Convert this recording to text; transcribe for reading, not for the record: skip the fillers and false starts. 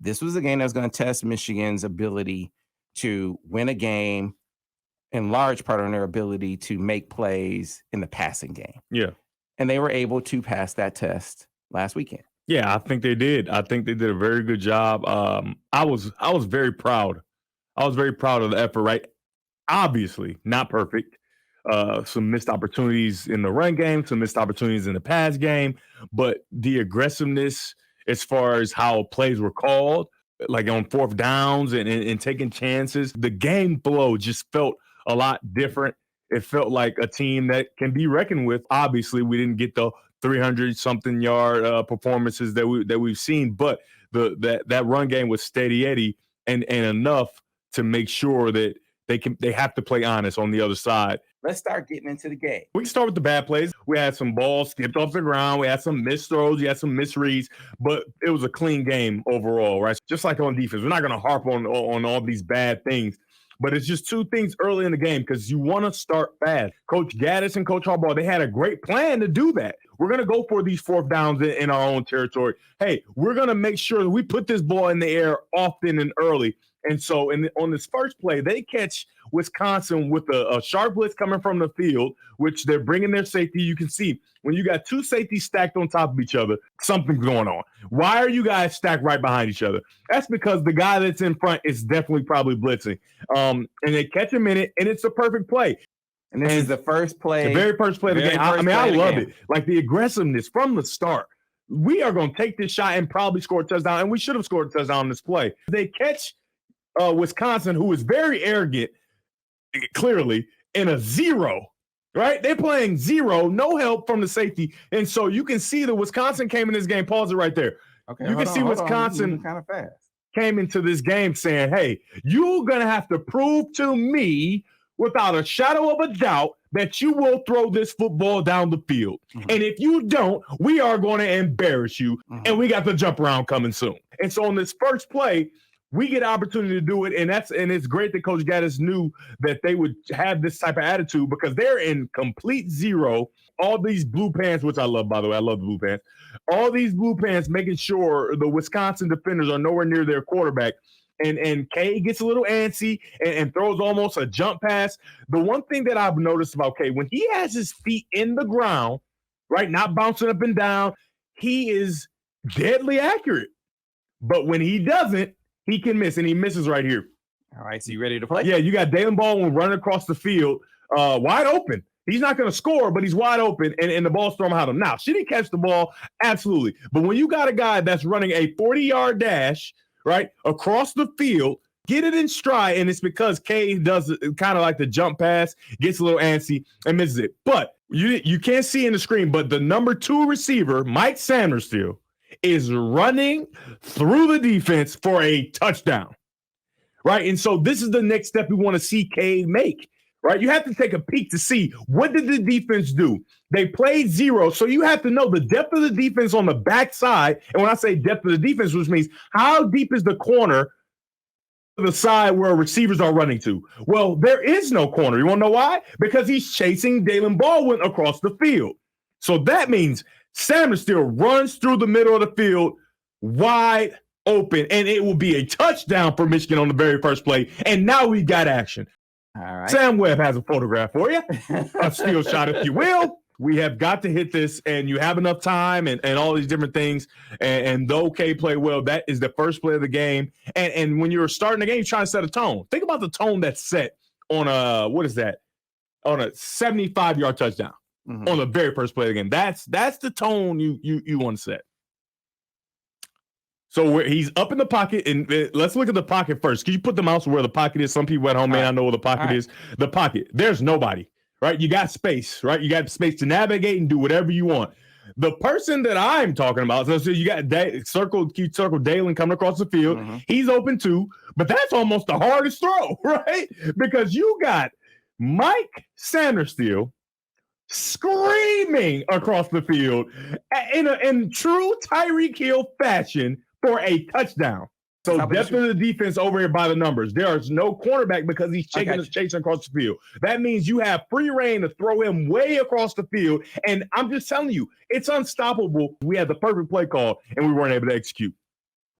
This was a game that was going to test Michigan's ability to win a game, in large part on their ability to make plays in the passing game. Yeah. And they were able to pass that test last weekend. Yeah, I think they did. I think they did a very good job. I was very proud. I was very proud of the effort, right? Obviously, not perfect. Some missed opportunities in the run game, some missed opportunities in the pass game, but the aggressiveness as far as how plays were called, like on fourth downs and taking chances, the game flow just felt a lot different. It felt like a team that can be reckoned with. Obviously, we didn't get the 300-something yard performances that we've seen, but that run game was steady Eddie and enough to make sure that they have to play honest on the other side. Let's start getting into the game. We can start with the bad plays. We had some balls skipped off the ground. We had some missed throws. We had some misreads, but it was a clean game overall, right? Just like on defense, we're not going to harp on all these bad things, but it's just two things early in the game because you want to start fast. Coach Gattis and Coach Harbaugh, they had a great plan to do that. We're going to go for these fourth downs in our own territory. Hey, we're going to make sure that we put this ball in the air often and early. And so on this first play, they catch Wisconsin with a sharp blitz coming from the field, which they're bringing their safety. You can see when you got two safeties stacked on top of each other, something's going on. Why are you guys stacked right behind each other? That's because the guy that's in front is definitely probably blitzing. And they catch him in it, and it's a perfect play. And this is the first play. The very first play of the game. I love it. Like the aggressiveness from the start. We are going to take this shot and probably score a touchdown, and we should have scored a touchdown on this play. They catch Wisconsin, who is very arrogant, clearly, in a zero, right? They're playing zero, no help from the safety. And so you can see that Wisconsin came in this game. Pause it right there. Okay, you can see Wisconsin kind of fast. Came into this game saying, hey, you're going to have to prove to me without a shadow of a doubt that you will throw this football down the field. Mm-hmm. And if you don't, we are going to embarrass you. Mm-hmm. And we got the jump around coming soon. And so on this first play, we get an opportunity to do it, and it's great that Coach Gattis knew that they would have this type of attitude because they're in complete zero. All these blue pants, which I love, by the way, I love the blue pants. All these blue pants making sure the Wisconsin defenders are nowhere near their quarterback. And Cade gets a little antsy and throws almost a jump pass. The one thing that I've noticed about Cade, when he has his feet in the ground, right, not bouncing up and down, he is deadly accurate. But when he doesn't, he can miss, and he misses right here. All right, so you ready to play? Yeah, you got Dalen Baldwin running across the field, wide open. He's not going to score, but he's wide open, and the ball's thrown behind him. Now, should he catch the ball? Absolutely. But when you got a guy that's running a 40-yard dash, right, across the field, get it in stride, and it's because Cade does kind of like the jump pass, gets a little antsy, and misses it. But you can't see in the screen, but the number 2 receiver, Mike Sanderstill, is running through the defense for a touchdown, right? And so this is the next step we want to see Cade make, right? You have to take a peek to see what did the defense do. They played zero, so you have to know the depth of the defense on the backside. And when I say depth of the defense, which means how deep is the corner to the side where receivers are running to? Well, there is no corner. You want to know why? Because he's chasing Dalen Baldwin across the field. So that means Sanderstill runs through the middle of the field wide open, and it will be a touchdown for Michigan on the very first play. And now we got action. All right. Sam Webb has a photograph for you, a still shot, if you will. We have got to hit this, and you have enough time and all these different things. And though Cade played well, that is the first play of the game. And when you're starting the game, you're trying to set a tone. Think about the tone that's set on a 75-yard touchdown. Mm-hmm. On the very first play of the game. That's the tone you want to set. So he's up in the pocket, and let's look at the pocket first. Can you put the mouse where the pocket is? Some people at home may not know where the pocket is. The pocket. There's nobody, right? You got space, right? You got space to navigate and do whatever you want. The person that I'm talking about, so you got circle Dalen coming across the field. Mm-hmm. He's open too, but that's almost the hardest throw, right? Because you got Mike Sanderstill screaming across the field in true Tyreek Hill fashion for a touchdown. So depth of the defense over here by the numbers. There is no cornerback because he's chasing across the field. That means you have free reign to throw him way across the field. And I'm just telling you, it's unstoppable. We had the perfect play call, and we weren't able to execute.